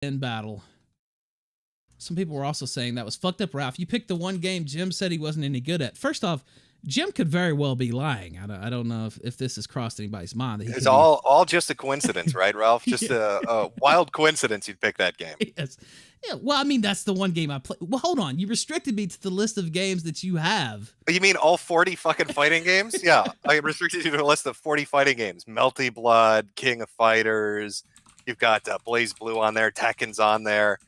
in battle. Some people were also saying that was fucked up, Ralph. You picked the one game Jim said he wasn't any good at. First off, Jim could very well be lying. I don't know if this has crossed anybody's mind. That it's all just a coincidence, right, Ralph? Just Yeah. a wild coincidence you'd pick that game. Yes. Yeah, well, I mean, that's the one game I play. Well, hold on. You restricted me to the list of games that you have. You mean all 40 fucking fighting games? Yeah, I restricted you to a list of 40 fighting games. Melty Blood, King of Fighters. You've got Blaze Blue on there. Tekken's on there.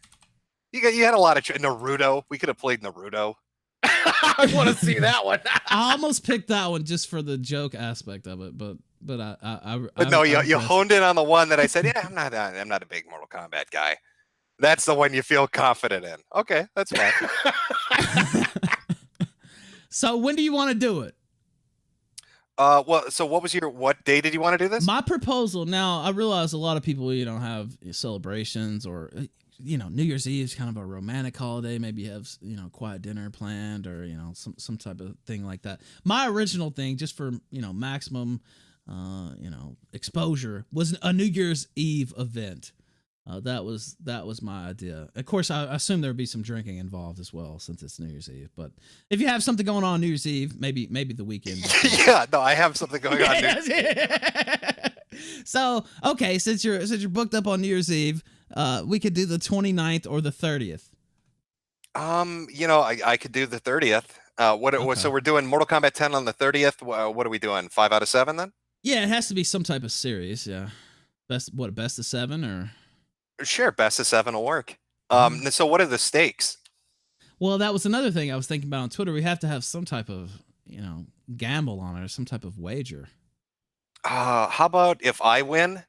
You had a lot of Naruto. We could have played Naruto. I want to see that one. I almost picked that one just for the joke aspect of it, but you honed in on the one that I said, yeah, I'm not a big Mortal Kombat guy. That's the one you feel confident in. Okay, that's fine. So when do you want to do it? Well, so what day did you want to do this? My proposal. Now, I realize a lot of people, have celebrations or, New Year's Eve is kind of a romantic holiday. Maybe you have, quiet dinner planned or, some type of thing like that. My original thing, just for, maximum, exposure, was a New Year's Eve event. That was my idea. Of course, I assume there would be some drinking involved as well, since it's New Year's Eve. But if you have something going on New Year's Eve, maybe the weekend. Yeah, no, I have something going on. So, okay, since you're booked up on New Year's Eve, we could do the 29th or the 30th. I could do the 30th. Okay. So we're doing Mortal Kombat 10 on the 30th. What are we doing? 5 out of 7 then? Yeah, it has to be some type of series. Yeah, best of 7 or. Sure, best of 7 will work. So what are the stakes? Well, that was another thing I was thinking about on Twitter. We have to have some type of, gamble on it or some type of wager. How about if I win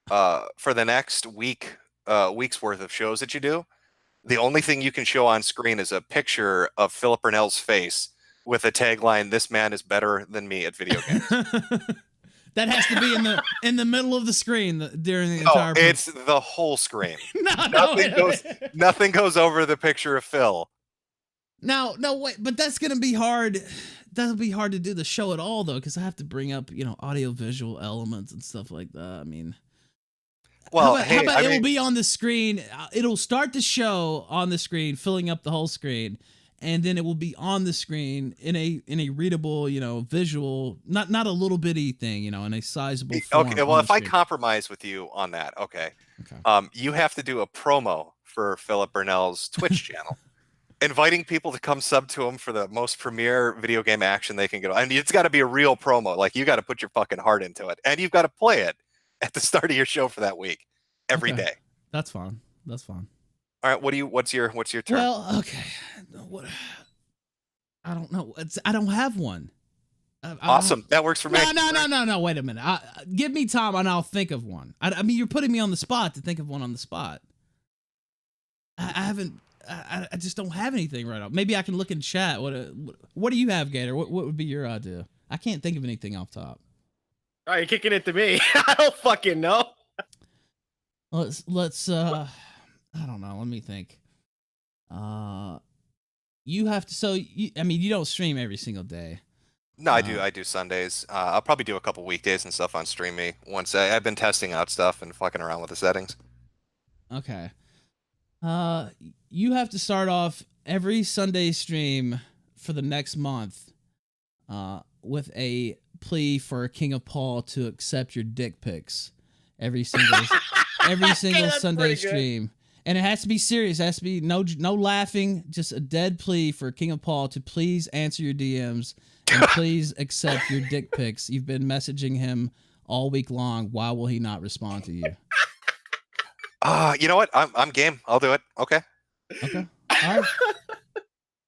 for the next week's worth of shows that you do, the only thing you can show on screen is a picture of Philip Burnell's face with a tagline, "This man is better than me at video games." That has to be in the middle of the screen during the entire. No, it's the whole screen. Nothing goes over the picture of Phil. No, wait, but that's gonna be hard. That'll be hard to do the show at all, though, because I have to bring up audio visual elements and stuff like that. I mean, well, how about it will be on the screen? It'll start the show on the screen, filling up the whole screen. And then it will be on the screen in a readable, visual, not a little bitty thing, in a sizable form. Okay, well, if I compromise with you on that, okay. You have to do a promo for Philip Burnell's Twitch channel, inviting people to come sub to him for the most premier video game action they can get. I mean, it's got to be a real promo. Like, you got to put your fucking heart into it, and you've got to play it at the start of your show for that week, every day. That's fine. All right, what's your turn? Well, okay. What? I don't know. I don't have one. Awesome. That works for me. No. Wait a minute. Give me time and I'll think of one. I mean, you're putting me on the spot to think of one on the spot. I haven't. I just don't have anything right now. Maybe I can look in chat. What do you have, Gator? What would be your idea? I can't think of anything off top. Oh, you're kicking it to me. I don't fucking know. Let's I don't know. Let me think. You have to. So you don't stream every single day. No, I do. I do Sundays. I'll probably do a couple weekdays and stuff on StreamMe. Once I've been testing out stuff and fucking around with the settings. Okay. You have to start off every Sunday stream for the next month, with a plea for King of Paul to accept your dick pics every single Sunday stream. And it has to be serious. It has to be no laughing, just a dead plea for King of Paul to please answer your DMs and please accept your dick pics. You've been messaging him all week long. Why will he not respond to you? You know what? I'm game. I'll do it. Okay. All right.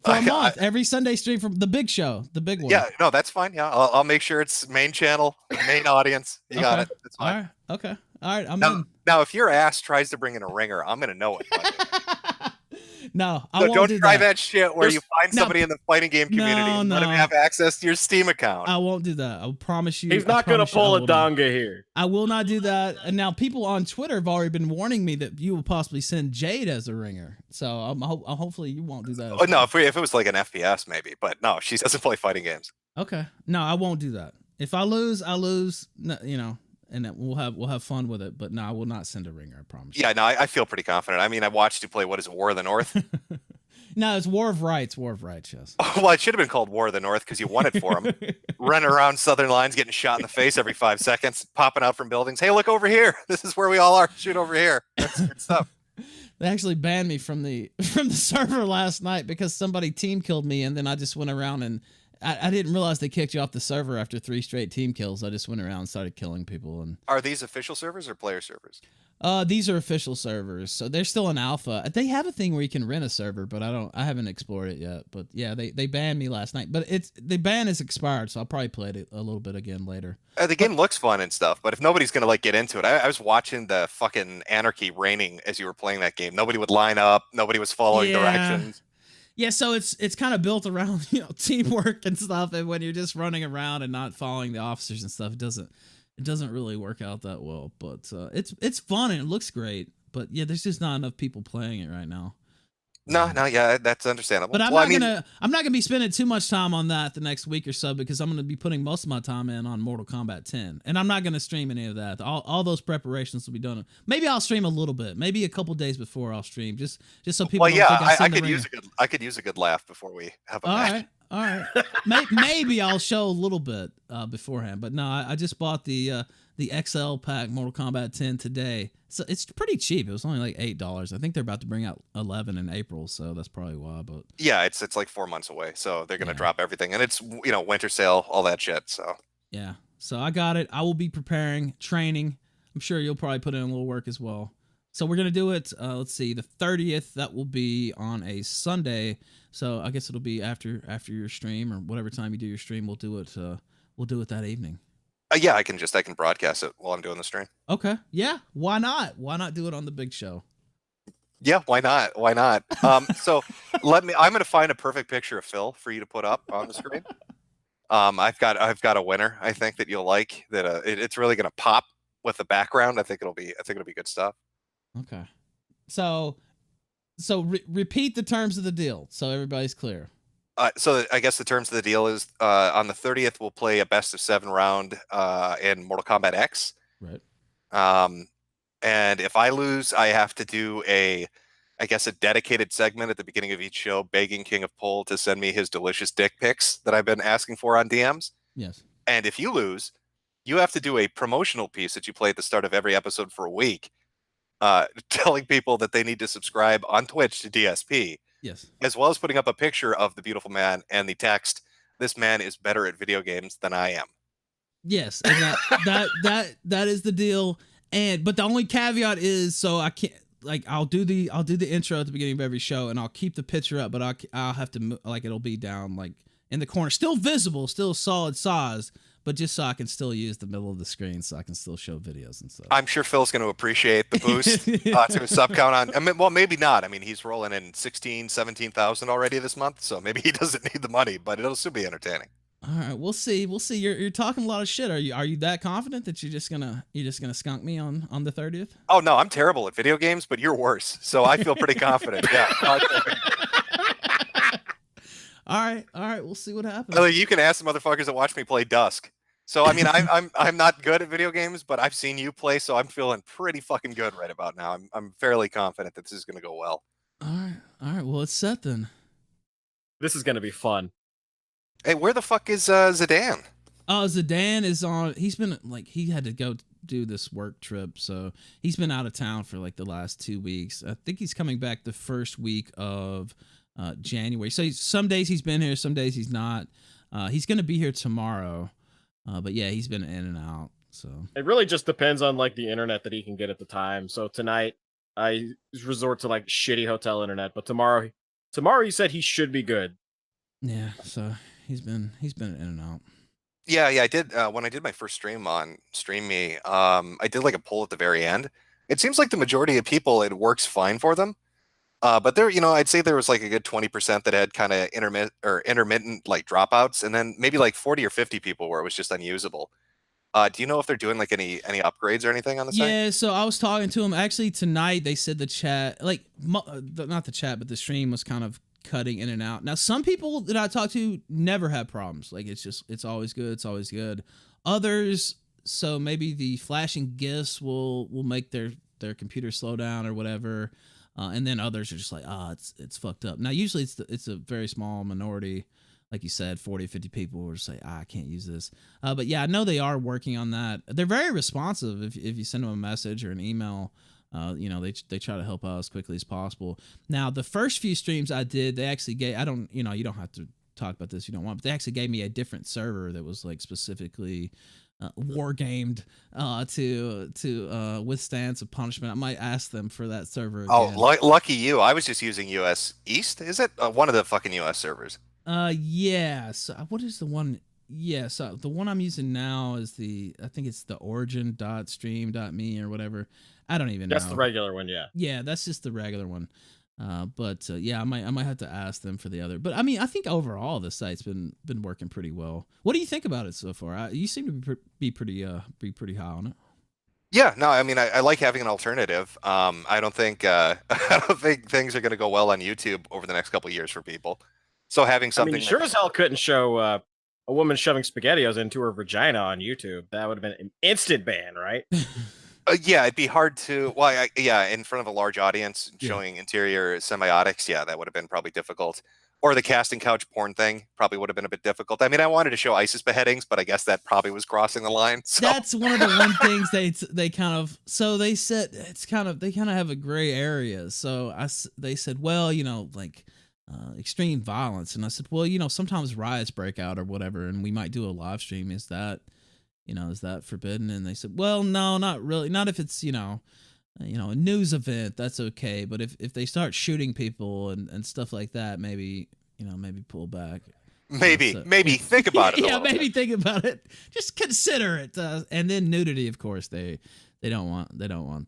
For a month, every Sunday stream from the big show, the big one. Yeah, no, that's fine. Yeah, I'll make sure it's main channel, main audience. You got it. That's fine. All right. Okay. All right. I'm in. Now, if your ass tries to bring in a ringer, I'm gonna know it. No, I won't don't do try that. that shit where you find somebody in the fighting game community and let him have access to your Steam account. I won't do that. I promise you. He's not going to pull a donga here. I will not do that. And now people on Twitter have already been warning me that you will possibly send Jade as a ringer. So hopefully you won't do that. Oh, no, if it was like an FPS maybe, but no, she doesn't play fighting games. Okay. No, I won't do that. If I lose, I lose. No, and we'll have fun with it. But no, I will not send a ringer. I promise. Yeah, no, I feel pretty confident. I mean, I watched you play. What is it, War of the North? No, it's War of Rights. War of Rights. Yes. Well, it should have been called War of the North because you won it for him. Running around Southern lines, getting shot in the face every 5 seconds, popping out from buildings. Hey, look over here. This is where we all are. Shoot over here. That's good stuff. They actually banned me from the server last night because somebody team killed me, and then I just went around and I didn't realize they kicked you off the server after 3 straight team kills. I just went around and started killing people. And are these official servers or player servers? These are official servers, so they're still in alpha. They have a thing where you can rent a server, but I haven't explored it yet. But yeah, they banned me last night. But the ban is expired, so I'll probably play it a little bit again later. The game looks fun and stuff, but if nobody's gonna like get into it, I was watching the fucking anarchy reigning as you were playing that game. Nobody would line up. Nobody was following directions. Yeah, so it's kind of built around teamwork and stuff, and when you're just running around and not following the officers and stuff, it doesn't really work out that well. But it's fun and it looks great. But yeah, there's just not enough people playing it right now. No, yeah, that's understandable. But I'm not gonna be spending too much time on that the next week or so because I'm gonna be putting most of my time in on Mortal Kombat 10, and I'm not gonna stream any of that. All those preparations will be done. Maybe I'll stream a little bit. Maybe a couple days before I'll stream, just so people. Well, yeah, I could use a good laugh before we have a match. All right. Maybe I'll show a little bit beforehand, but no, I just bought the XL pack Mortal Kombat 10 today. So it's pretty cheap. It was only like $8. I think they're about to bring out 11 in April, so that's probably why. But yeah, it's like 4 months away, so they're gonna drop everything, and it's winter sale, all that shit. So yeah, so I got it. I will be preparing, training. I'm sure you'll probably put in a little work as well. So we're gonna do it. Let's see, the 30th. That will be on a Sunday. So I guess it'll be after your stream or whatever time you do your stream. We'll do it. We'll do it that evening. Yeah, I can broadcast it while I'm doing the stream. Okay. Yeah. Why not? Why not do it on the big show? Yeah. Why not? Why not? So I'm gonna find a perfect picture of Phil for you to put up on the screen. I've got a winner. I think that you'll like that. It's really gonna pop with the background. I think it'll be good stuff. Okay. So repeat the terms of the deal so everybody's clear. So I guess the terms of the deal is on the 30th we'll play a best of 7 round in Mortal Kombat X. Right. And if I lose, I have to do a dedicated segment at the beginning of each show begging King of Pole to send me his delicious dick pics that I've been asking for on DMs. Yes. And if you lose, you have to do a promotional piece that you play at the start of every episode for a week, telling people that they need to subscribe on Twitch to DSP. Yes. As well as putting up a picture of the beautiful man and the text, "This man is better at video games than I am." Yes, and that is the deal. But the only caveat is, so I can't, like, I'll do the intro at the beginning of every show, and I'll keep the picture up, but I'll have to, like, it'll be down like in the corner, still visible, still solid size, but just so I can still use the middle of the screen, so I can still show videos and stuff. I'm sure Phil's going to appreciate the boost to his sub count on. I mean, well, maybe not. I mean, he's rolling in 17,000 already this month, so maybe he doesn't need the money, but it'll still be entertaining. All right, we'll see. You're talking a lot of shit. Are you that confident that you're just gonna skunk me on the 30th? Oh no, I'm terrible at video games, but you're worse. So I feel pretty confident. Yeah. All right. We'll see what happens. You can ask the motherfuckers that watch me play Dusk. So I mean, I'm not good at video games, but I've seen you play, so I'm feeling pretty fucking good right about now. I'm fairly confident that this is gonna go well. All right. Well, it's set then. This is gonna be fun. Hey, where the fuck is Zidane? Zidane is on. He's been he had to go do this work trip, so he's been out of town for like the last 2 weeks. I think he's coming back the first week of January. So some days he's been here, some days he's not. He's gonna be here tomorrow, but yeah, he's been in and out. So it really just depends on like the internet that he can get at the time. So tonight I resort to like shitty hotel internet, but tomorrow he said he should be good. Yeah, so he's been in and out. Yeah, I did. When I did my first stream on Stream Me, I did like a poll at the very end. It seems like the majority of people, it works fine for them. But there, I'd say there was like a good 20% that had kind of intermittent like dropouts, and then maybe like 40 or 50 people where it was just unusable. Do you know if they're doing like any upgrades or anything on the site? Yeah, so I was talking to them actually tonight. They said the chat, like not the chat, but the stream was kind of cutting in and out. Now, some people that I talked to never had problems. Like it's always good. It's always good. Others, so maybe the flashing gifs will make their computer slow down or whatever, and then others are just like, it's fucked up. Now usually it's a very small minority, like you said, 40, 50 people will say, I can't use this. But yeah, I know they are working on that. They're very responsive. If you send them a message or an email, they try to help out as quickly as possible. Now, the first few streams I did, they actually gave, you don't have to talk about this if you don't want, but they actually gave me a different server that was like specifically war gamed to withstand some punishment. I might ask them for that server again. Oh, lucky you. I was just using US East. Is it one of the fucking US servers? Yeah. So what is the one? Yeah, so the one I'm using now is I think it's the origin.stream.me or whatever. I don't even know. That's the regular one, yeah. Yeah, that's just the regular one. But yeah, I might have to ask them for the other. But I mean, I think overall the site's been working pretty well. What do you think about it so far? You seem to be pretty high on it. Yeah, no, I mean, I like having an alternative. I don't think I don't think things are going to go well on YouTube over the next couple of years for people. So having something, I mean, sure as hell couldn't show a woman shoving SpaghettiOs into her vagina on YouTube. That would have been an instant ban, right? Yeah, it'd be hard to. Well, in front of a large audience showing interior semiotics. Yeah, that would have been probably difficult. Or the casting couch porn thing probably would have been a bit difficult. I mean, I wanted to show ISIS beheadings, but I guess that probably was crossing the line. So. That's one of the one things they kind of. So they said they kind of have a gray area. So they said, well, like. Extreme violence, and I said, well, sometimes riots break out or whatever, and we might do a live stream. Is that forbidden? And they said, well, no, not really, not if it's a news event, that's okay, but if they start shooting people and stuff like that, maybe pull back. Maybe think about it. Yeah, maybe think about it. Just consider it. And then nudity, of course, they don't want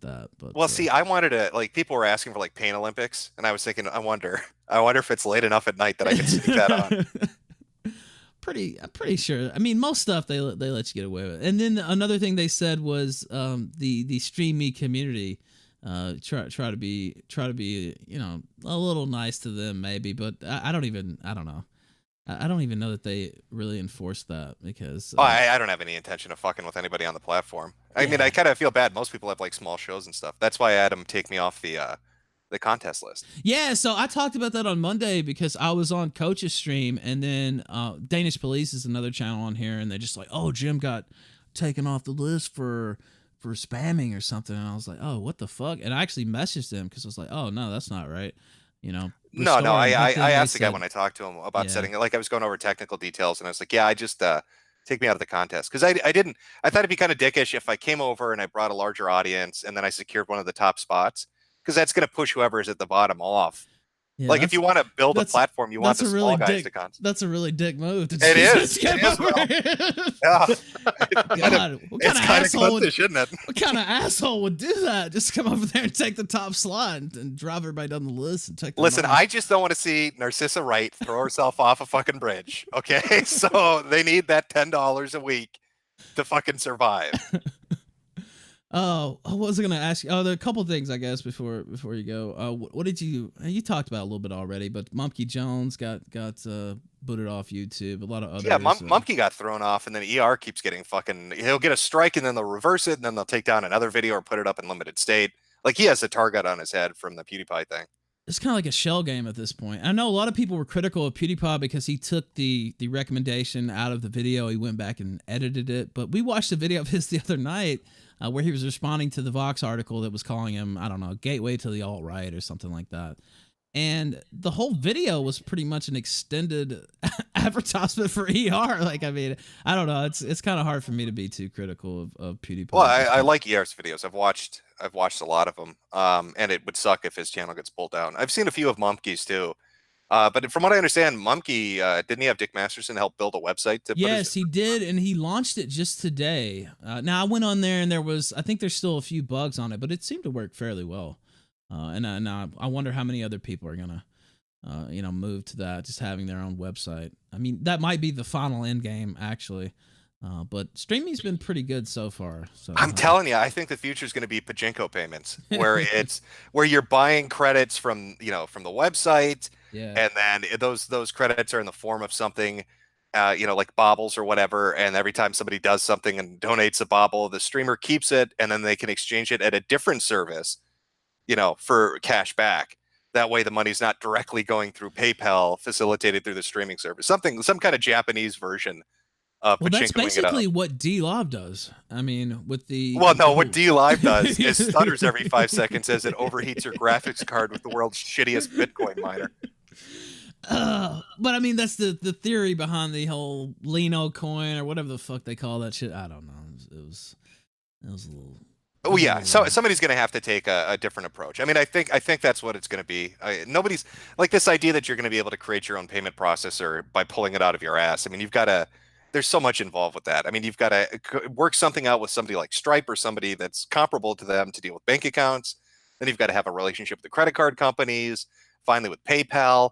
that. But well, see, I wanted to, like, people were asking for like Pain Olympics, and I was thinking, I wonder if it's late enough at night that I can sneak that on. I'm pretty sure. I mean, most stuff they let you get away with. And then another thing they said was the Stream Me community try to be a little nice to them maybe, but I don't know. I don't even know that they really enforce that because I don't have any intention of fucking with anybody on the platform. I mean, I kind of feel bad. Most people have like small shows and stuff. That's why I had them take me off the contest list. Yeah, so I talked about that on Monday because I was on Coach's stream, and then Danish Police is another channel on here, and they're just like, oh, Jim got taken off the list for spamming or something, and I was like, oh, what the fuck? And I actually messaged them because I was like, oh no, that's not right. No, I asked the guy when I talked to him about setting it. Like, I was going over technical details, and I was like, yeah, I just take me out of the contest, because I thought it'd be kind of dickish if I came over and I brought a larger audience and then I secured one of the top spots, because that's going to push whoever is at the bottom off. Yeah, like, if you want to build a platform, you want the small guys to concentrate. That's a really dick move. To it is. Yeah. God, what kind of asshole would, shouldn't it? What kind of asshole would do that? Just come over there and take the top slot and drive everybody down the list and take. Listen, I just don't want to see Narcissa Wright throw herself off a fucking bridge. Okay, so they need that $10 a week to fucking survive. Oh, what was I gonna ask you? Oh, there are a couple things, I guess, before you go. What did you talked about a little bit already, but Mumpke Jones got booted off YouTube. A lot of others. Yeah, Mumpke got thrown off, and then ER keeps getting fucking. He'll get a strike, and then they'll reverse it, and then they'll take down another video or put it up in limited state. Like, he has a target on his head from the PewDiePie thing. It's kind of like a shell game at this point. I know a lot of people were critical of PewDiePie because he took the recommendation out of the video. He went back and edited it, but we watched a video of his the other night. Where he was responding to the Vox article that was calling him, I don't know, gateway to the alt-right or something like that. And the whole video was pretty much an extended advertisement for ER. Like, I mean, I don't know. It's kind of hard for me to be too critical of PewDiePie. Well, I like ER's videos. I've watched a lot of them. And it would suck if his channel gets pulled down. I've seen a few of Mumpke's too. But from what I understand, Mumpke, didn't he have Dick Masterson help build a website? Yes, he did, and he launched it just today. Now, I went on there, and I think there's still a few bugs on it, but it seemed to work fairly well. And I wonder how many other people are going to, move to that, just having their own website. I mean, that might be the final end game, actually. But streaming's been pretty good so far. So I'm telling you, I think the future is going to be pachinko payments, where where you're buying credits from the website. Yeah. And then those credits are in the form of something like baubles or whatever, and every time somebody does something and donates a bauble, the streamer keeps it, and then they can exchange it at a different service, for cash back. That way, the money's not directly going through PayPal, facilitated through the streaming service. Some kind of Japanese version of Well, that's pachinkoing it up. basically what D-Live does. I mean, with the what D-Live does is stutters every 5 seconds as it overheats your graphics card with the world's shittiest Bitcoin miner. But I mean, that's the theory behind the whole Lino coin or whatever the fuck they call that shit. I don't know. It was a little. Oh yeah, so somebody's going to have to take a different approach. I mean, I think that's what it's going to be. Nobody's like this idea that you're going to be able to create your own payment processor by pulling it out of your ass. I mean, you've got to. There's so much involved with that. I mean, you've got to work something out with somebody like Stripe or somebody that's comparable to them to deal with bank accounts. Then you've got to have a relationship with the credit card companies. Finally, with PayPal,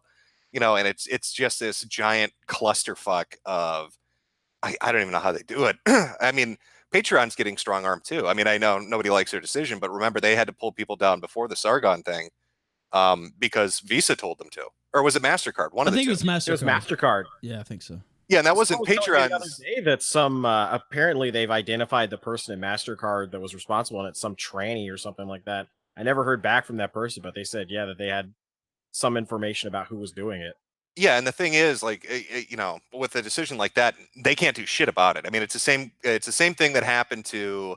and it's just this giant clusterfuck of. I don't even know how they do it. I mean. Patreon's getting strong armed too. I mean, I know nobody likes their decision, but remember they had to pull people down before the Sargon thing, because Visa told them to, or was it MasterCard? I think it was MasterCard. It was MasterCard. Yeah, I think so. Yeah, and that wasn't Patreon. The other day that some apparently they've identified the person in MasterCard that was responsible, and it's some tranny or something like that. I never heard back from that person, but they said that they had some information about who was doing it. Yeah, and the thing is, like, with a decision like that, they can't do shit about it. I mean, it's the same thing that happened to,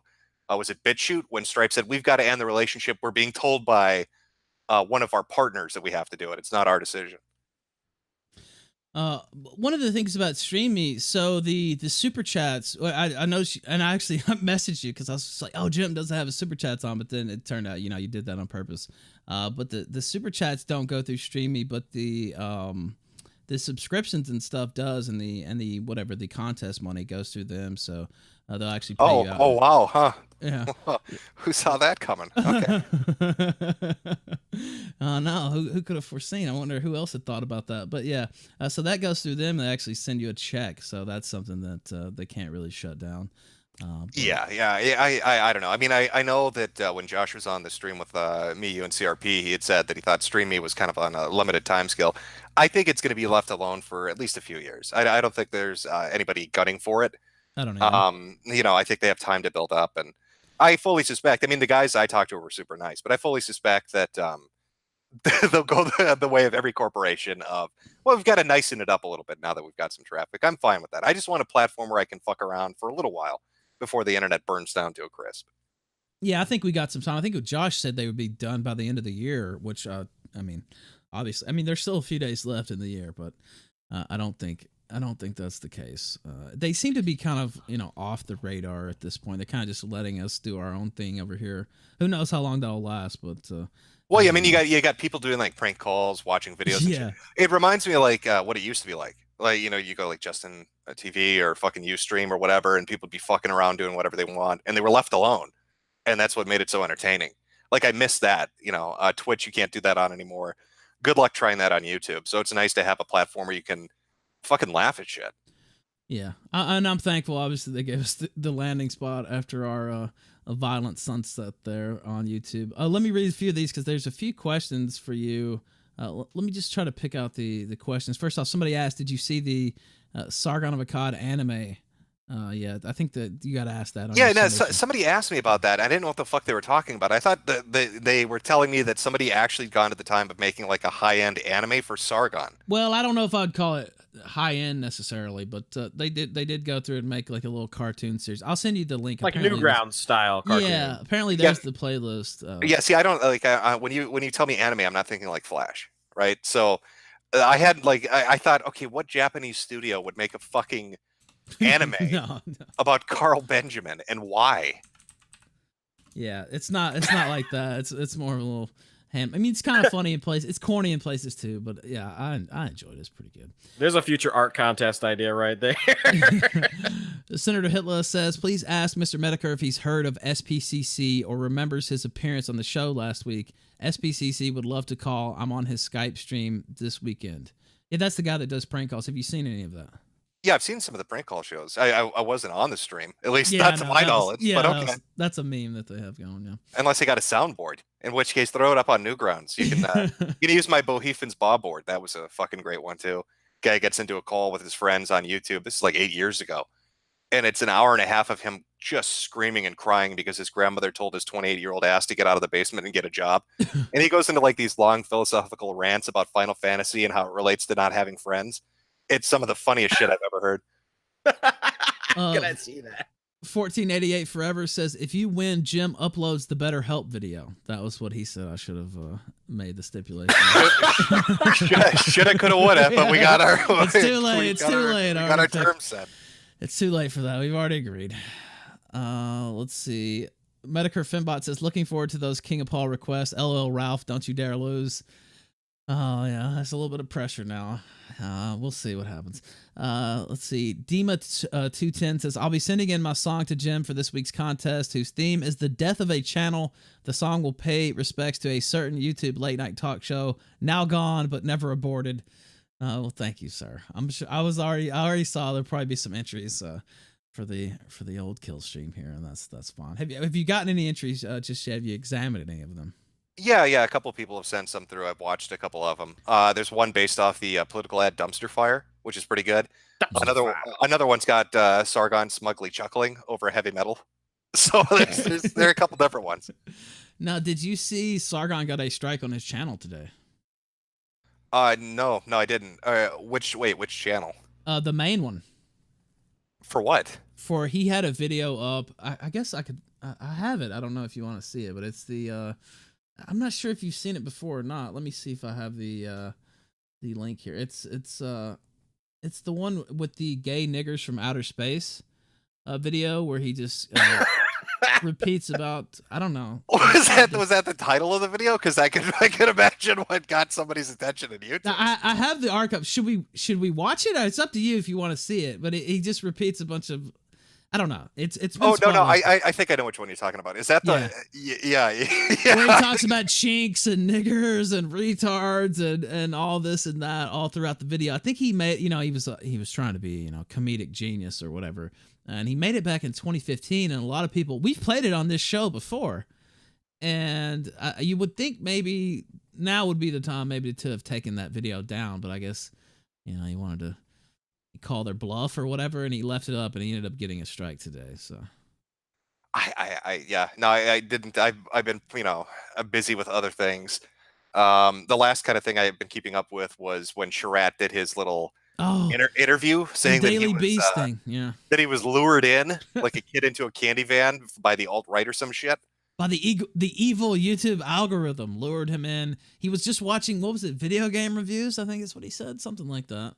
was it BitChute, when Stripe said, we've got to end the relationship. We're being told by one of our partners that we have to do it. It's not our decision. One of the things about StreamMe, so the super chats, I know, and I actually messaged you because I was just like, oh, Jim doesn't have his super chats on, but then it turned out, you did that on purpose. But the super chats don't go through StreamMe, but the subscriptions and stuff does, and the whatever the contest money goes through them, so they'll actually pay you out. Oh wow, huh? Yeah. Who saw that coming? Okay. No, who could have foreseen? I wonder who else had thought about that. But yeah, so that goes through them. They actually send you a check, so that's something that they can't really shut down. Yeah. I don't know. I mean, I know that when Josh was on the stream with me, you, and CRP, he had said that he thought StreamMe was kind of on a limited time scale. I think it's going to be left alone for at least a few years. I don't think there's anybody gunning for it. I don't know. I think they have time to build up, and I fully suspect. I mean, the guys I talked to were super nice, but I fully suspect that they'll go the way of every corporation of, well, we've got to nicen it up a little bit now that we've got some traffic. I'm fine with that. I just want a platform where I can fuck around for a little while before the internet burns down to a crisp. Yeah, I think we got some time. I think what Josh said they would be done by the end of the year, which I mean, obviously, there's still a few days left in the year, but I don't think that's the case. They seem to be kind of off the radar at this point. They're kind of just letting us do our own thing over here. Who knows how long that'll last? But well, yeah, I mean, you got people doing like prank calls, watching videos. Yeah, it reminds me of like what it used to be like. Like, you go like Justin TV or fucking Ustream or whatever, and people would be fucking around doing whatever they want, and they were left alone, and that's what made it so entertaining. Like, I miss that. Twitch, you can't do that on anymore. Good luck trying that on YouTube. So it's nice to have a platform where you can fucking laugh at shit. Yeah, and I'm thankful. Obviously, they gave us the landing spot after our a violent sunset there on YouTube. Let me read a few of these because there's a few questions for you. Let me just try to pick out the questions. First off, somebody asked, did you see the Sargon of Akkad anime? Yeah, I think that you got to ask that. Somebody asked me about that. I didn't know what the fuck they were talking about. I thought that they were telling me that somebody actually gone to the time of making like a high-end anime for Sargon. Well, I don't know if I'd call it high-end necessarily, but they did go through and make like a little cartoon series. I'll send you the link. Like Newgrounds style cartoon. Yeah, apparently there's the playlist. Yeah, see, I don't like when you tell me anime, I'm not thinking like Flash, right? So I had like I thought, okay, what Japanese studio would make a fucking anime no. about Carl Benjamin, and why? Yeah, it's not like that. It's more of a little I mean, it's kind of funny in places. It's corny in places too, but yeah, I enjoyed it. It's pretty good. There's a future art contest idea right there. Senator Hitler says, please ask Mr. Metokur if he's heard of SPCC or remembers his appearance on the show last week. SPCC would love to call. I'm on his Skype stream this weekend. Yeah, that's the guy that does prank calls. Have you seen any of that? Yeah, I've seen some of the prank call shows. I wasn't on the stream, at least not to my knowledge. But okay, that's a meme that they have going. Yeah, unless they got a soundboard, in which case throw it up on Newgrounds. You can use my Bohemians Bob board. That was a fucking great one too. guy gets into a call with his friends on YouTube. This is like 8 years ago. And it's an hour and a half of him just screaming and crying because his grandmother told his 28-year-old ass to get out of the basement and get a job. And he goes into like these long philosophical rants about Final Fantasy and how it relates to not having friends. It's some of the funniest shit I've ever heard. Can I see that? 1488 Forever says, if you win, Jim uploads the BetterHelp video. That was what he said. I should have made the stipulation. Shoulda, coulda, woulda, but we got our... It's too late. It's too late. We got our terms set. It's too late for that. We've already agreed. Let's see. Metokur Finbot says, looking forward to those King of Paul requests. LOL Ralph, don't you dare lose. Oh, yeah. That's a little bit of pressure now. We'll see what happens. Let's see. Dima210 says, I'll be sending in my song to Jim for this week's contest, whose theme is the death of a channel. The song will pay respects to a certain YouTube late night talk show, now gone, but never aborted. Well, thank you, sir. I'm sure I already saw there'll probably be some entries for the old Killstream here, and that's fine. Have you gotten any entries just yet? Have you examined any of them? Yeah, a couple people have sent some through. I've watched a couple of them. There's one based off the political ad Dumpster Fire, which is pretty good. Another one's got Sargon smugly chuckling over heavy metal. So there are a couple different ones. Now, did you see Sargon got a strike on his channel today? No, I didn't. Which channel? The main one. For what? He had a video up. I guess I have it. I don't know if you want to see it, but it's the. I'm not sure if you've seen it before or not. Let me see if I have the link here. It's the one with the gay niggers from outer space video where he just repeats about, I don't know. Was that the title of the video? Because I could imagine what got somebody's attention in YouTube. Now, I have the archive. Should we watch it? It's up to you if you want to see it. But he just repeats a bunch of, I don't know. It's oh no, I think I know which one you're talking about. Is that the yeah. Where he talks about chinks and niggers and retards and all this and that all throughout the video. I think he made, he was trying to be, comedic genius or whatever. And he made it back in 2015, and a lot of people, we've played it on this show before, and you would think maybe now would be the time maybe to have taken that video down, but I guess, he wanted to call their bluff or whatever, and he left it up, and he ended up getting a strike today, so. I didn't. I've been, I'm busy with other things. The last kind of thing I've been keeping up with was when Sherratt did his little interview saying that he was that he was lured in like a kid into a candy van by the alt-right or some shit. By the evil YouTube algorithm lured him in. He was just watching, what was it, video game reviews? I think that's what he said, something like that.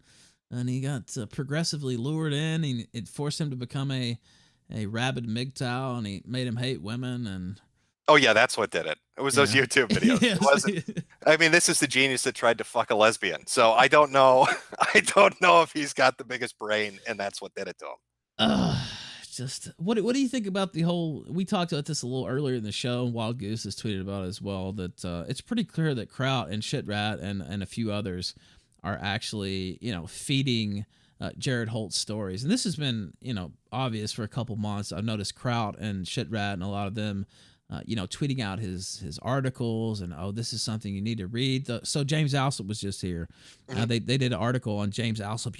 And he got progressively lured in, and it forced him to become a rabid MGTOW, and he made him hate women. And oh yeah, that's what did it. It was those YouTube videos. It wasn't. I mean, this is the genius that tried to fuck a lesbian. So I don't know. I don't know if he's got the biggest brain, and that's what did it to him. Just what do you think about the whole? We talked about this a little earlier in the show, and Wild Goose has tweeted about it as well. That it's pretty clear that Kraut and Shitrat and a few others are actually feeding Jared Holt's stories, and this has been obvious for a couple months. I've noticed Kraut and Shitrat and a lot of them. Tweeting out his articles and, this is something you need to read. So James Alsop was just here. They did an article on James Alsop,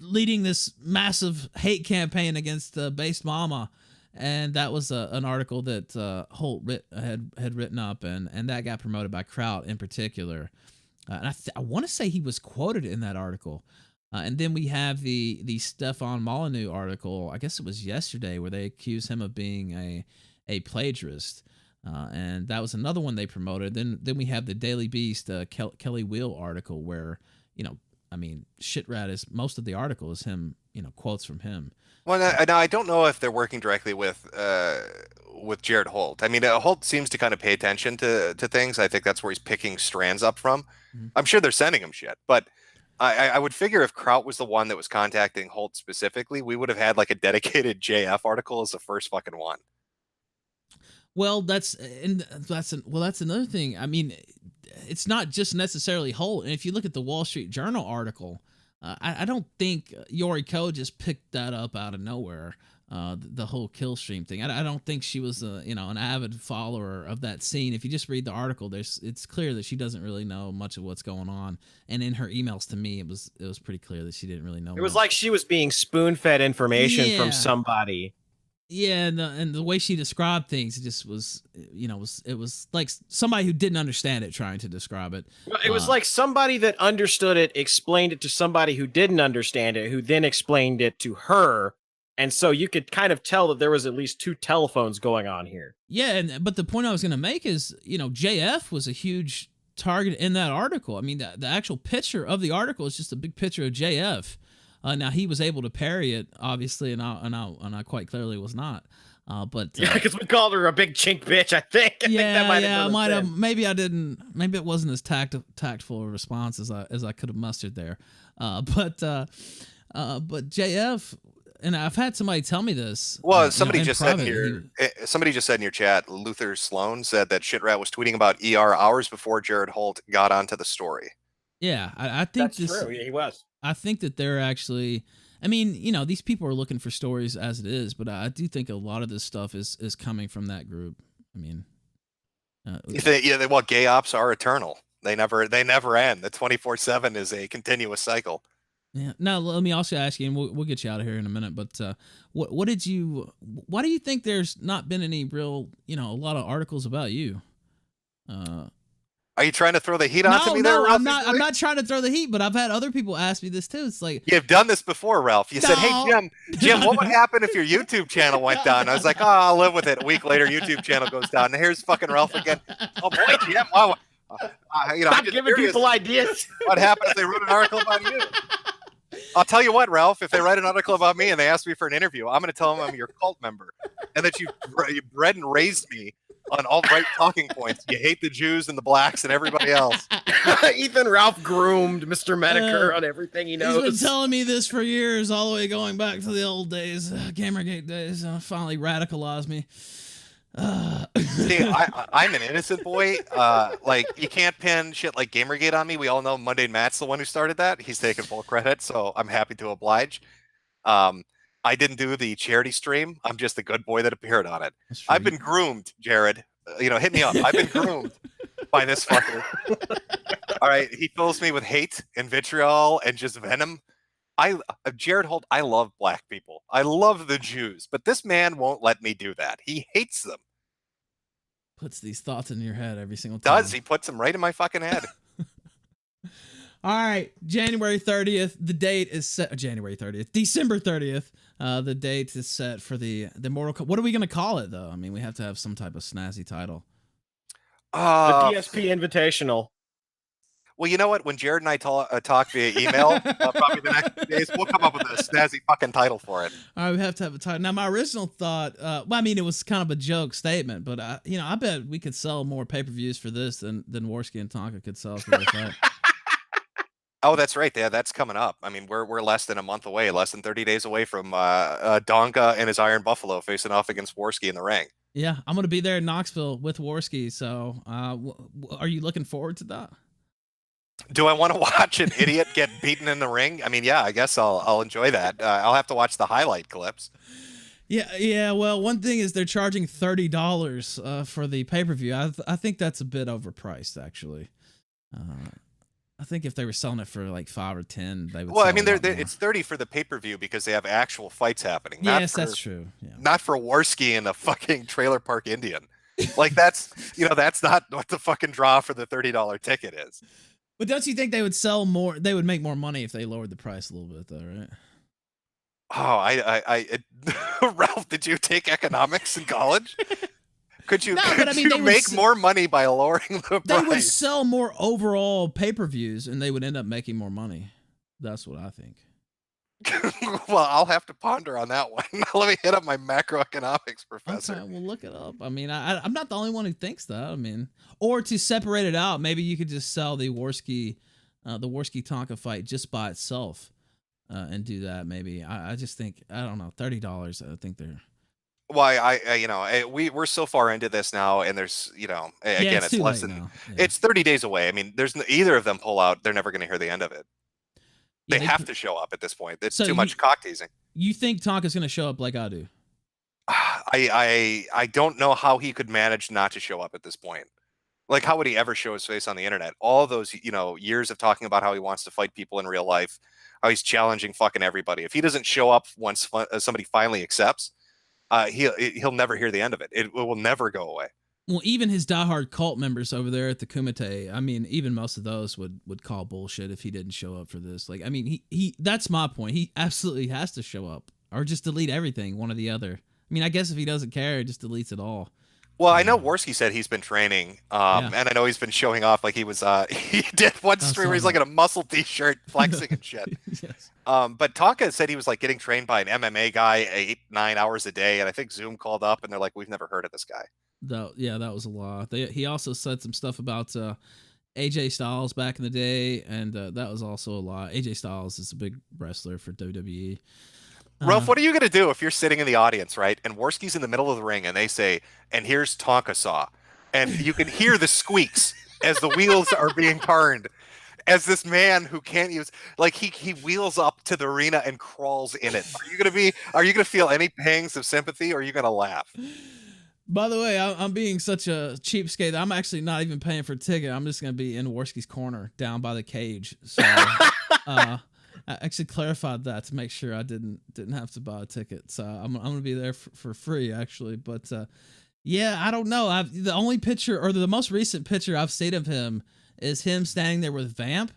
leading this massive hate campaign against Based Mama. And that was an article that Holt had written up, and that got promoted by Kraut in particular. And I want to say he was quoted in that article. And then we have the Stefan Molyneux article, I guess it was yesterday, where they accuse him of being a plagiarist, and that was another one they promoted. Then we have the Daily Beast Kelly Wheel article where Shitrat is, most of the article is him, quotes from him. Well, now I don't know if they're working directly with Jared Holt. I mean, Holt seems to kind of pay attention to things. I think that's where he's picking strands up from. Mm-hmm. I'm sure they're sending him shit, but I would figure if Kraut was the one that was contacting Holt specifically, we would have had like a dedicated JF article as the first fucking one. Well, that's another thing. I mean, it's not just necessarily Holt. And if you look at the Wall Street Journal article, I don't think Yori Ko just picked that up out of nowhere. the whole Killstream thing. I don't think she was an avid follower of that scene. If you just read the article, it's clear that she doesn't really know much of what's going on. And in her emails to me, it was pretty clear that she didn't really know. It was like she was being spoon-fed information from somebody. Yeah, and the way she described things, it just was, it was like somebody who didn't understand it trying to describe it. Well, it was like somebody that understood it explained it to somebody who didn't understand it, who then explained it to her. And so you could kind of tell that there was at least two telephones going on here. Yeah, but the point I was going to make is, JF was a huge target in that article. I mean, the actual picture of the article is just a big picture of JF. Now he was able to parry it, obviously, and I quite clearly was not. But yeah, because we called her a big chink bitch. I think. I think that might have. Maybe I didn't. Maybe it wasn't as tactful a response as I could have mustered there. But JF. And I've had somebody tell me this. Well, somebody just said here. Somebody just said in your chat. Luther Sloan said that Shitrat was tweeting about ER hours before Jared Holt got onto the story. Yeah, I think that's true. He was. I think that they're actually. I mean, these people are looking for stories as it is, but I do think a lot of this stuff is coming from that group. I mean, gay ops are eternal. They never end. The 24/7 is a continuous cycle. Yeah. Now let me also ask you, and we'll get you out of here in a minute. But why do you think there's not been any real, a lot of articles about you? Are you trying to throw the heat onto me? No, I'm not. I'm not trying to throw the heat, but I've had other people ask me this too. It's like you've done this before, Ralph. You said, "Hey, Jim, what would happen if your YouTube channel went down?" I was like, "Oh, I'll live with it." A week later, YouTube channel goes down, and here's fucking Ralph again. Oh boy, Jim! Wow. Stop giving people ideas. What happened if they wrote an article about you? I'll tell you what, Ralph, if they write an article about me and they ask me for an interview, I'm going to tell them I'm your cult member and that you bred and raised me on all right talking points. You hate the Jews and the blacks and everybody else. Ethan Ralph groomed Mr. Metokur on everything he knows. He's been telling me this for years, all the way going back to the old days, Gamergate days. Finally radicalized me. See, I'm an innocent boy. Like you can't pin shit like Gamergate on me. We all know Monday Matt's the one who started that. He's taking full credit, so I'm happy to oblige. I didn't do the charity stream. I'm just the good boy that appeared on it. I've been groomed, Jared. Hit me up. I've been groomed by this fucker. All right, he fills me with hate and vitriol and just venom. Jared Holt, I love black people. I love the Jews, but this man won't let me do that. He hates them. Puts these thoughts in your head every single time. He puts them right in my fucking head. All right, January 30th. The date is set. January 30th, December 30th. The date is set for the Mortal Kombat. What are we gonna call it though? I mean, we have to have some type of snazzy title. The DSP Invitational. Well, you know what? When Jared and I talk via email, probably the next few days, we'll come up with a snazzy fucking title for it. All right, we have to have a title. Now, my original thought, it was kind of a joke statement, but I bet we could sell more pay-per-views for this than Warski and Tonka could sell for that. Oh, that's right. Yeah, that's coming up. I mean, we're less than a month away, less than 30 days away from Donka and his Iron Buffalo facing off against Warski in the ring. Yeah, I'm going to be there in Knoxville with Warski. So, are you looking forward to that? Do I want to watch an idiot get beaten in the ring? I mean, yeah, I guess I'll enjoy that. I'll have to watch the highlight clips. Yeah. Well, one thing is they're charging $30 for the pay-per-view. I think that's a bit overpriced, actually. I think if they were selling it for like 5 or 10, they would. Well, I mean, it's 30 for the pay-per-view because they have actual fights happening. Yes, that's true. Yeah. Not for Warski and a fucking trailer park Indian. Like that's not what the fucking draw for the $30 ticket is. But don't you think they would sell more? They would make more money if they lowered the price a little bit, though, right? Oh, Ralph, did you take economics in college? Could you they make more money by lowering the price? They would sell more overall pay-per-views, and they would end up making more money. That's what I think. Well, I'll have to ponder on that one. Let me hit up my macroeconomics professor. Okay, we'll look it up. I mean, I'm not the only one who thinks that. I mean, or to separate it out, maybe you could just sell the Warski Tonka fight just by itself, and do that. Maybe I just think I don't know, $30. I think they're. Why we're so far into this now, and there's again it's less than it's 30 days away. I mean, there's either of them pull out, they're never going to hear the end of it. They have to show up at this point. It's too much cock teasing. You think Tonka's going to show up like I do? I don't know how he could manage not to show up at this point. Like, how would he ever show his face on the internet? All those, years of talking about how he wants to fight people in real life, how he's challenging fucking everybody. If he doesn't show up once somebody finally accepts, he'll never hear the end of it. It will never go away. Well, even his diehard cult members over there at the Kumite, I mean, even most of those would call bullshit if he didn't show up for this. Like, I mean, he that's my point. He absolutely has to show up or just delete everything, one or the other. I mean, I guess if he doesn't care, he just deletes it all. Well, I know Worski said he's been training, and I know he's been showing off. Like, he was, he did one stream where he's like in a muscle t-shirt, flexing and shit. Yes. But Tonka said he was like getting trained by an MMA guy 8-9 hours a day, and I think Zoom called up and they're like, "We've never heard of this guy." That was a lot. He also said some stuff about AJ Styles back in the day, and that was also a lot. AJ Styles is a big wrestler for WWE. Ruff, what are you going to do if you're sitting in the audience, right? And Worski's in the middle of the ring and they say, "And here's Tonka Saw." And you can hear the squeaks as the wheels are being turned. As this man who can't use, like, he wheels up to the arena and crawls in it. Are you going to feel any pangs of sympathy, or are you going to laugh? By the way, I'm being such a cheapskate. I'm actually not even paying for a ticket. I'm just going to be in Worski's corner down by the cage. So, I actually clarified that to make sure I didn't have to buy a ticket. So I'm going to be there for free, actually. But yeah, I don't know. The only picture, or the most recent picture I've seen of him, is him standing there with Vamp,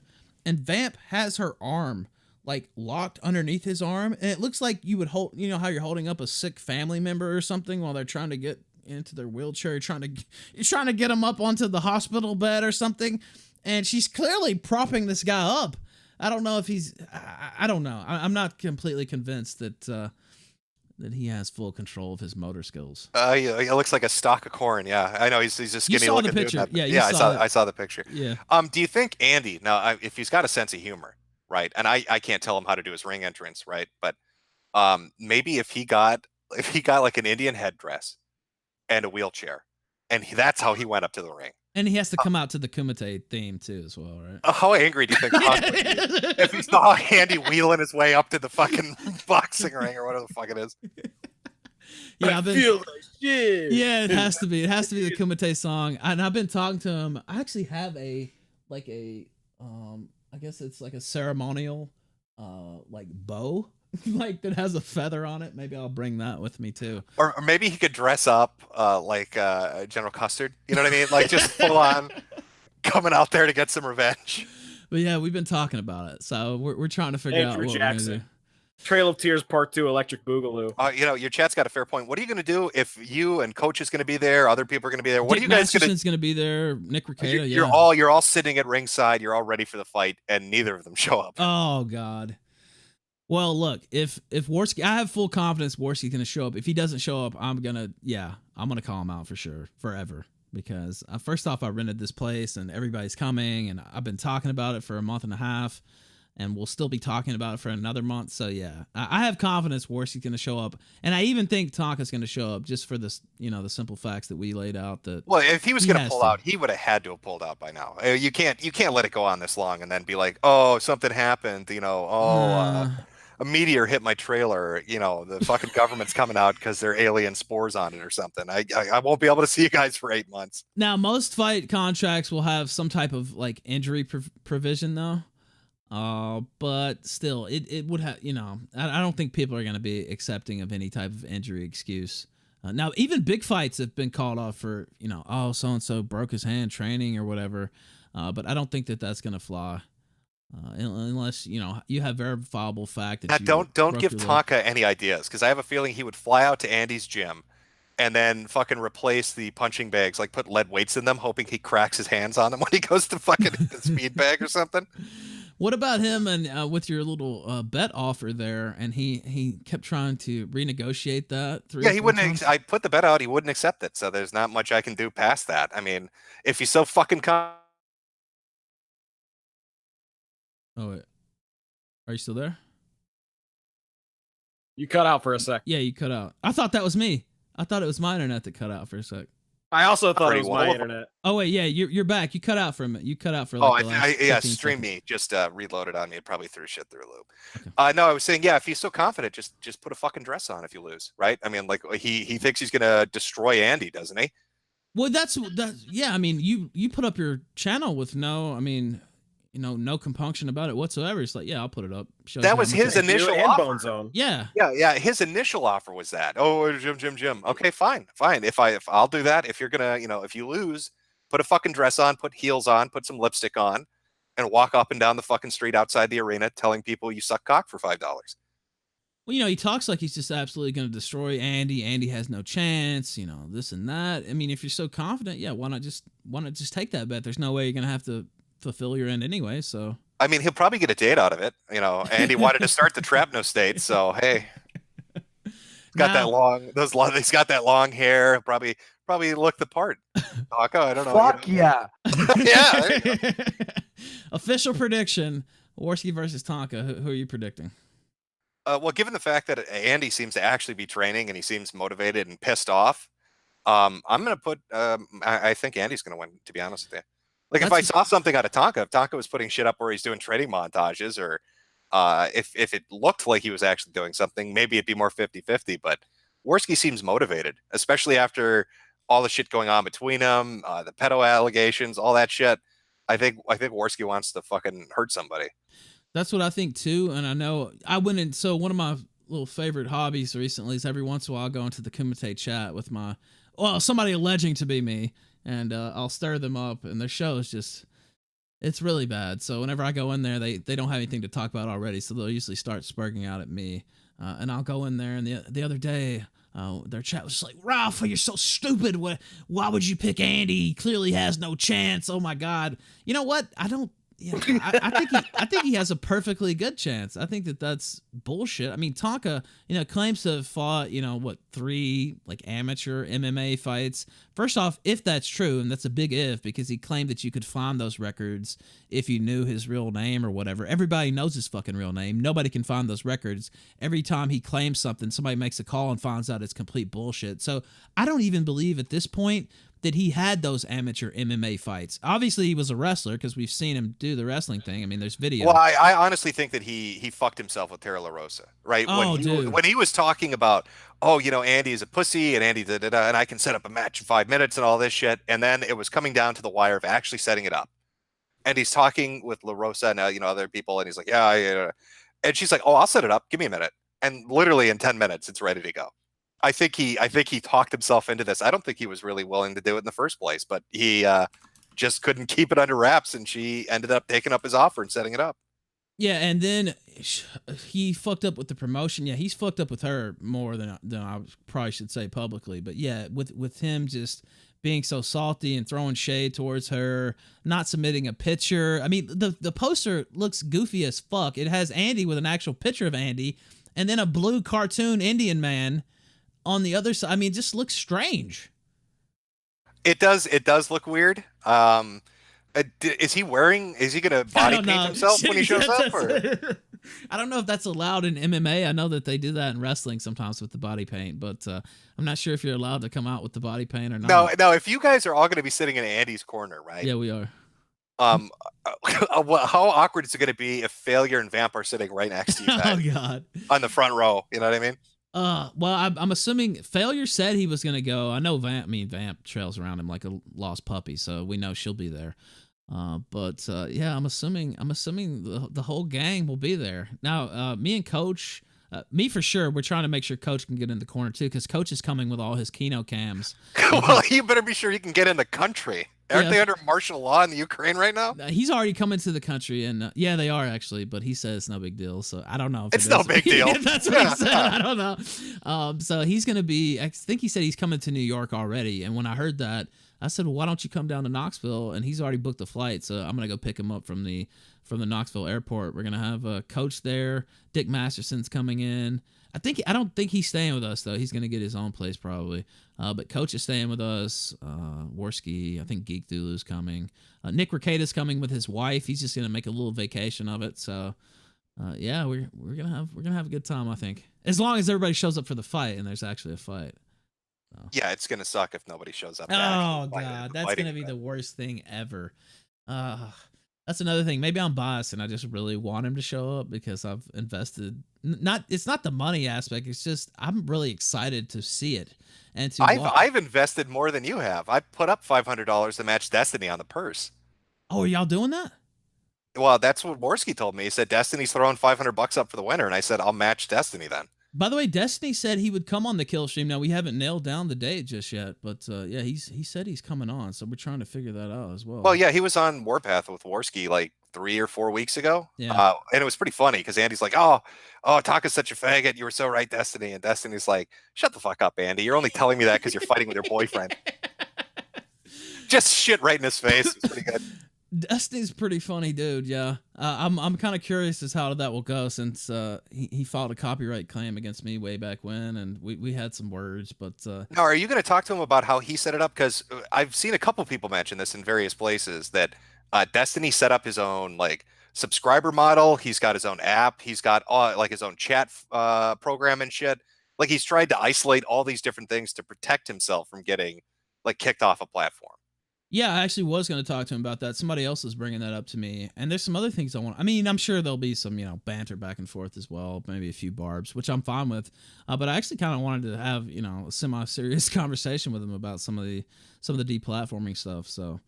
and Vamp has her arm like locked underneath his arm, and it looks like you would hold, you know how you're holding up a sick family member or something while they're trying to get into their wheelchair, trying to get him up onto the hospital bed or something, and she's clearly propping this guy up. I don't know if he's. I don't know. I'm not completely convinced that he has full control of his motor skills. He looks like a stalk of corn. Yeah, I know he's a skinny looking dude. Picture. Yeah, I saw the picture. Yeah. Do you think Andy, now, if he's got a sense of humor, right? And I can't tell him how to do his ring entrance, right? But maybe if he got like an Indian headdress and a wheelchair, and that's how he went up to the ring. And he has to come out to the Kumite theme too, as well, right? How angry do you think Punk would be if he saw Andy wheeling his way up to the fucking boxing ring or whatever the fuck it is? Yeah, I feel like shit. Yeah, it has to be. It has to be the Kumite song. And I've been talking to him. I actually have I guess it's like a ceremonial, like bow, like that has a feather on it. Maybe I'll bring that with me too. Or maybe he could dress up like General Custard. You know what I mean? Like just full on coming out there to get some revenge. But yeah, we've been talking about it, so we're trying to figure out what we're gonna do. Trail of Tears Part 2, Electric Boogaloo. Your chat's got a fair point. What are you going to do if you and Coach is going to be there, other people are going to be there? What are you guys going to? Masterson's going to be there. Nick Ricada. You're all sitting at ringside. You're all ready for the fight, and neither of them show up. Oh God. Well, look, if Worski, I have full confidence Worski's going to show up. If he doesn't show up, I'm gonna call him out for sure, forever. Because first off, I rented this place and everybody's coming, and I've been talking about it for a month and a half. And we'll still be talking about it for another month. So yeah, I have confidence Worski's going to show up, and I even think Tonka's going to show up just for this, the simple facts that we laid out. That if he was going to pull out, he would have had to have pulled out by now. You can't let it go on this long and then be like, oh, something happened. A meteor hit my trailer. The fucking government's coming out because there are alien spores on it or something. I won't be able to see you guys for 8 months. Now, most fight contracts will have some type of like injury provision though. But still, it would have, I don't think people are going to be accepting of any type of injury excuse. Now, even big fights have been called off for, so-and-so broke his hand training or whatever. But I don't think that that's going to fly. Unless, you have verifiable fact that don't give Tonka any ideas, because I have a feeling he would fly out to Andy's gym and then fucking replace the punching bags, like put lead weights in them, hoping he cracks his hands on them when he goes to fucking the speed bag or something. What about him and with your little bet offer there? And he kept trying to renegotiate that. He wouldn't. I put the bet out. He wouldn't accept it. So there's not much I can do past that. I mean, if he's so fucking Oh wait, are you still there? You cut out for a sec. Yeah, you cut out. I thought that was me. I thought it was my internet that cut out for a sec. I also thought it Pretty was well my of 'em. internet. Oh wait, yeah, you're back. You cut out from it. You cut out for Oh, like the last yeah, 15 stream seconds. me just reloaded on me. It probably threw shit through a loop. Okay. No, I was saying, yeah, if he's so confident, just put a fucking dress on if you lose, right? I mean, like he thinks he's gonna destroy Andy, doesn't he? Well, that's yeah. I mean, you put up your channel with no, I mean, no compunction about it whatsoever. It's like, yeah, I'll put it up. Shows That you how was much his I- initial You and offer. Bone Zone. Yeah. Yeah. His initial offer was that. Oh, Jim. Okay, fine. If I'll do that, if you're gonna, if you lose, put a fucking dress on, put heels on, put some lipstick on, and walk up and down the fucking street outside the arena telling people you suck cock for $5. Well, he talks like he's just absolutely going to destroy Andy. Andy has no chance. This and that. I mean, if you're so confident, yeah, why not just take that bet? There's no way you're going to have to fulfill your end anyway. So I mean, he'll probably get a date out of it. Andy wanted to start the Trapno state, so hey, got that long. He's got that long hair. Probably look the part. Taco, I don't know. Fuck yeah. Yeah. There you go. Official prediction: Warski versus Tonka. Who are you predicting? Well, given the fact that Andy seems to actually be training and he seems motivated and pissed off, I'm going to put. I think Andy's going to win. To be honest with you, like if I saw something out of Tonka, if Tonka was putting shit up where he's doing training montages, or if it looked like he was actually doing something, maybe it'd be more 50-50. But Warski seems motivated, especially after all the shit going on between them, the pedo allegations, all that shit. I think Warski wants to fucking hurt somebody. That's what I think too, and I know I went in. So one of my little favorite hobbies recently is every once in a while I'll go into the Kumite chat with somebody alleging to be me, and I'll stir them up, and their show is just, it's really bad. So whenever I go in there, they don't have anything to talk about already, so they'll usually start spurging out at me, and I'll go in there, and the other day, their chat was just like, Ralph, you're so stupid. Why would you pick Andy? He clearly has no chance. Oh my God. You know what? I don't. Yeah, I think he has a perfectly good chance. I think that's bullshit. I mean, Tonka, claims to have fought, 3 like amateur MMA fights. First off, if that's true, and that's a big if, because he claimed that you could find those records if you knew his real name or whatever. Everybody knows his fucking real name. Nobody can find those records. Every time he claims something, somebody makes a call and finds out it's complete bullshit. So I don't even believe at this point that he had those amateur MMA fights. Obviously, he was a wrestler because we've seen him do the wrestling thing. I mean, there's video. Well, I honestly think that he fucked himself with Tara La Rosa, right? Oh, when he was talking about, Andy is a pussy and Andy and I can set up a match in 5 minutes and all this shit, and then it was coming down to the wire of actually setting it up. And he's talking with La Rosa and other people, and he's like, yeah, and she's like, oh, I'll set it up. Give me a minute. And literally in 10 minutes, it's ready to go. I think he talked himself into this. I don't think he was really willing to do it in the first place, but he just couldn't keep it under wraps, and she ended up taking up his offer and setting it up. Yeah, and then he fucked up with the promotion. Yeah, he's fucked up with her more than I probably should say publicly. But yeah, with him just being so salty and throwing shade towards her, not submitting a picture. I mean, the poster looks goofy as fuck. It has Andy with an actual picture of Andy, and then a blue cartoon Indian man on the other side. I mean, it just looks strange. It does look weird. Is he gonna body paint himself when he shows up? Or? I don't know if that's allowed in MMA. I know that they do that in wrestling sometimes with the body paint, but I'm not sure if you're allowed to come out with the body paint or not. No. If you guys are all going to be sitting in Andy's corner, right? Yeah, we are. How awkward is it going to be if Failure and Vamp are sitting right next to you guys? Oh God, on the front row. You know what I mean? Well, I'm assuming Failure said he was gonna go. I know Vamp trails around him like a lost puppy, so we know she'll be there. But yeah, I'm assuming the whole gang will be there. Now, me and Coach, me for sure, we're trying to make sure Coach can get in the corner too, because Coach is coming with all his Kino cams. Well, you better be sure he can get in the country. Aren't they under martial law in the Ukraine right now? He's already coming to the country, and yeah, they are actually. But he says it's no big deal, so I don't know. If it's no big deal. That's what he said. I don't know. So he's gonna be. I think he said he's coming to New York already. And when I heard that, I said, well, why don't you come down to Knoxville? And he's already booked a flight, so I'm gonna go pick him up from the Knoxville airport. We're gonna have a Coach there. Dick Masterson's coming in. I don't think he's staying with us though. He's gonna get his own place probably. But Coach is staying with us. Warski, I think Geek Thulu's coming. Nick Rekida's coming with his wife. He's just gonna make a little vacation of it. So yeah, we're gonna have a good time. I think as long as everybody shows up for the fight and there's actually a fight. So. Yeah, it's gonna suck if nobody shows up. To Oh actually fight at god, the that's fighting gonna be the event. worst thing ever. That's another thing. Maybe I'm biased and I just really want him to show up because I've invested. Not it's not the money aspect. It's just I'm really excited to see it and to watch. I've invested more than you have. I put up $500 to match Destiny on the purse. Oh, are y'all doing that? Well, that's what Worski told me. He said Destiny's throwing $500 up for the winner, and I said I'll match Destiny then. By the way, Destiny said he would come on the Killstream. Now we haven't nailed down the date just yet, but yeah, he said he's coming on, so we're trying to figure that out as well. Well, yeah, he was on Warpath with Worski like 3 or 4 weeks ago. Yeah. And it was pretty funny because Andy's like, "Oh, Taka's such a faggot. You were so right, Destiny." And Destiny's like, "Shut the fuck up, Andy. You're only telling me that because you're fighting with your boyfriend." Just shit right in his face. It was pretty good. Destiny's pretty funny dude, yeah. I'm kind of curious as how that will go since he filed a copyright claim against me way back when, and we had some words, but Now, are you going to talk to him about how he set it up? Because I've seen a couple people mention this in various places that Destiny set up his own like subscriber model. He's got his own app. He's got like his own chat program and shit. Like he's tried to isolate all these different things to protect himself from getting like kicked off a platform. yeah, I actually was going to talk to him about that. Somebody else is bringing that up to me, and there's some other things I want. I mean, I'm sure there'll be some banter back and forth as well, maybe a few barbs, which I'm fine with. But I actually kind of wanted to have a semi-serious conversation with him about some of the deplatforming stuff. So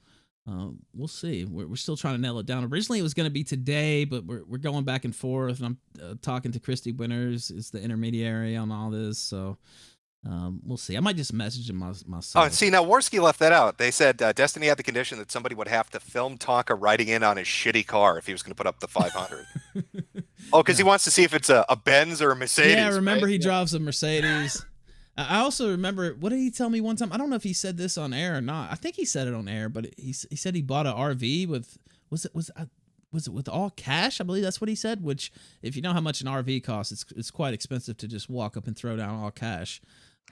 we'll see. We're still trying to nail it down. Originally, it was going to be today, but we're going back and forth, and I'm talking to Christy Winters, is the intermediary on all this. So. We'll see. I might just message him myself. Oh, see, now Worski left that out. They said Destiny had the condition that somebody would have to film Tonka riding in on his shitty car if he was going to put up the 500. Oh, because he wants to see if it's a Benz or a Mercedes. Yeah, remember right? he drives a Mercedes. I also remember, what did he tell me one time? I don't know if he said this on air or not. I think he said it on air, but he said he bought an RV with, was it with all cash? I believe that's what he said, which if you know how much an RV costs, it's quite expensive to just walk up and throw down all cash.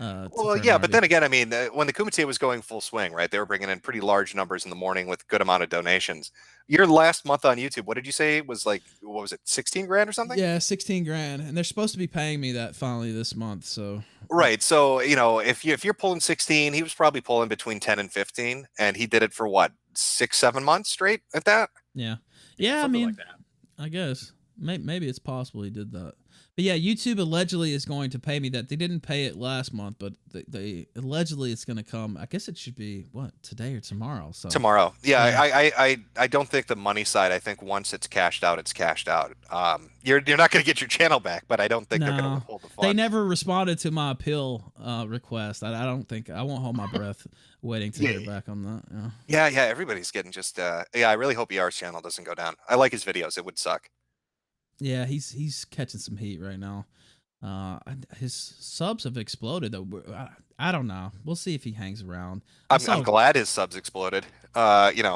Well, yeah, but then again, I mean, when the Kumite was going full swing, right, they were bringing in pretty large numbers in the morning with good amount of donations. Your last month on YouTube, what did you say was like, what was it, 16 grand or something? Yeah, 16 grand. And they're supposed to be paying me that finally this month. So, right. So, if you're pulling 16, he was probably pulling between 10 and 15. And he did it for what, 6-7 months straight at that? Yeah. Yeah, I Something mean, like that. I guess maybe it's possible he did that. But yeah, YouTube allegedly is going to pay me that. They didn't pay it last month, but they allegedly it's going to come. I guess it should be today or tomorrow. So Tomorrow. Yeah. I don't think the money side. I think once it's cashed out, it's cashed out. You're not going to get your channel back, but I don't think they're going to withhold the funds. They never responded to my appeal request. I don't think I won't hold my breath waiting to hear back on that. Yeah. Everybody's getting just. I really hope ER's channel doesn't go down. I like his videos. It would suck. Yeah, he's catching some heat right now. His subs have exploded though. I don't know. We'll see if he hangs around. I'm glad his subs exploded. It's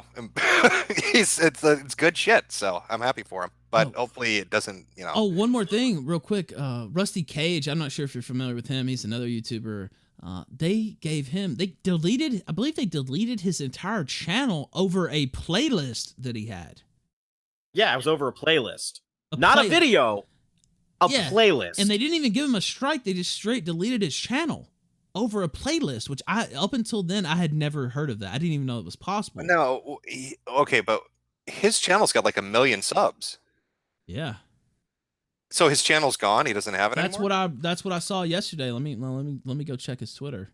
good shit. So I'm happy for him. But hopefully it doesn't. Oh, one more thing, real quick. Rusty Cage. I'm not sure if you're familiar with him. He's another YouTuber. They deleted. I believe they deleted his entire channel over a playlist that he had. Yeah, it was over a playlist. Not a video, a playlist. And they didn't even give him a strike. They just straight deleted his channel over a playlist, which up until then, I had never heard of that. I didn't even know it was possible. No, okay, but his channel's got like 1 million subs. Yeah. So his channel's gone. He doesn't have it anymore? That's what I saw yesterday. Let me go check his Twitter.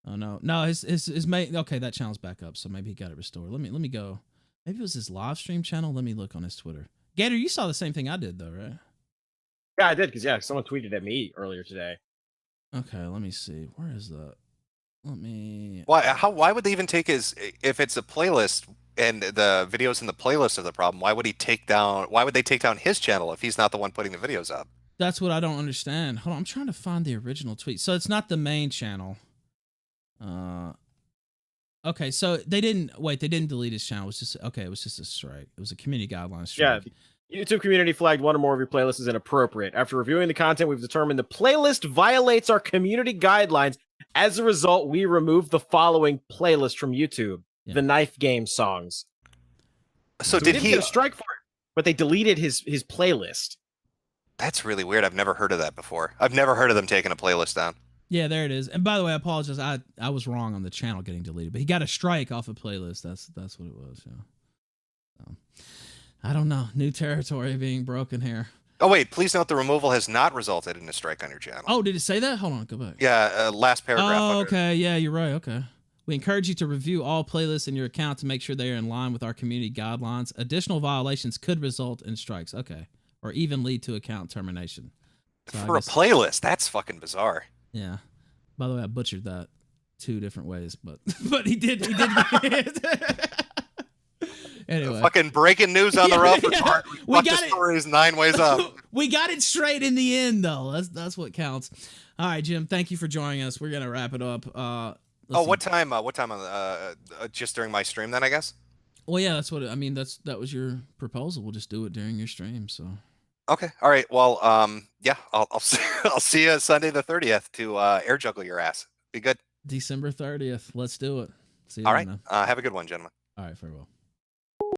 Oh no, his mate. Okay, that channel's back up. So maybe he got it restored. Let me go. Maybe it was his live stream channel. Let me look on his Twitter. Gator, you saw the same thing I did, though, right? Yeah, I did, because someone tweeted at me earlier today. Okay, let me see. Where is that? Why would they even take if it's a playlist and the videos in the playlist are the problem, why would they take down his channel if he's not the one putting the videos up? That's what I don't understand. Hold on, I'm trying to find the original tweet. So it's not the main channel. Okay, so they didn't delete his channel. It was just a strike. It was a community guidelines strike. Yeah, the YouTube community flagged one or more of your playlists as inappropriate. After reviewing the content, we've determined the playlist violates our community guidelines. As a result, we removed the following playlist from YouTube: the Knife Game songs. So did he get a strike for it? But they deleted his playlist. That's really weird. I've never heard of that before. I've never heard of them taking a playlist down. Yeah, there it is. And by the way, I apologize. I was wrong on the channel getting deleted, but he got a strike off a playlist. That's what it was. Yeah. So, I don't know. New territory being broken here. Oh wait, please note the removal has not resulted in a strike on your channel. Oh, did it say that? Hold on, go back. Yeah, last paragraph. Oh, okay. Yeah, you're right. Okay. We encourage you to review all playlists in your account to make sure they are in line with our community guidelines. Additional violations could result in strikes. Okay. Or even lead to account termination. So For a playlist, that's fucking bizarre. Yeah. By the way, I butchered that 2 different ways, but he did. Anyway, fucking breaking news on the road. Yeah. We got the stories 9 ways up. We got it straight in the end, though. That's what counts. All right, Jim. Thank you for joining us. We're gonna wrap it up. What time? What time on just during my stream then? I guess. Well, yeah, that's what I mean. That was your proposal. We'll just do it during your stream. So. Okay. All right. Well, yeah, I'll see you Sunday the 30th to air juggle your ass. Be good. December 30th. Let's do it. See you all then, right. man. Have a good one, gentlemen. All right. Farewell.